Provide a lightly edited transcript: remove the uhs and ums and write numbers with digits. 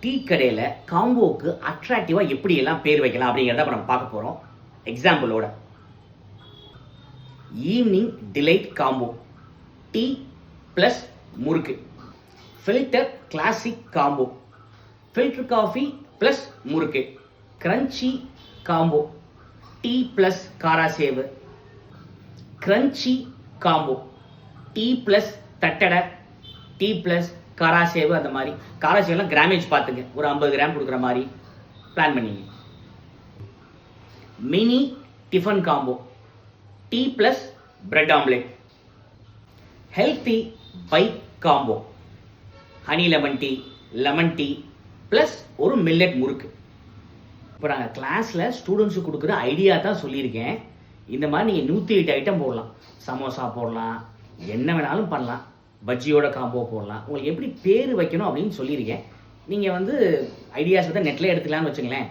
Tea கடையில் காம்போவுக்கு அட்ராக்டிவாக எப்படி எல்லாம் பேர் வைக்கலாம் அப்படிங்கிறத நம்ம பார்க்க போகிறோம் எக்ஸாம்பிளோட. Evening delight combo, tea plus murukku. Filter classic combo, filter coffee plus murukku. Crunchy combo, tea plus karasev. Crunchy combo, tea plus thattai, tea plus karasev. அந்த மாதிரி காராசேவெலாம் கிராமேஜ் பார்த்துங்க, ஒரு 50 கிராம் கொடுக்குற மாதிரி பிளான் பண்ணிங்க. Mini tiffin combo, tea plus bread omelette. Healthy byte combo, honey lemon tea plus ஒரு millet முறுக்கு. இப்போ நாங்கள் கிளாஸில் ஸ்டூடெண்ட்ஸுக்கு கொடுக்குற ஐடியா தான் சொல்லியிருக்கேன். இந்த மாதிரி நீங்கள் 108 ஐட்டம் போடலாம். சமோசா போடலாம், என்ன வேணாலும் பண்ணலாம். பஜ்ஜியோட காம்போ போடலாம். உங்களுக்கு எப்படி பேர் வைக்கணும் அப்படின்னு சொல்லியிருக்கேன். நீங்கள் ஐடியாஸ் நெட்டில் எடுத்துக்கலாம்னு வச்சுங்களேன்.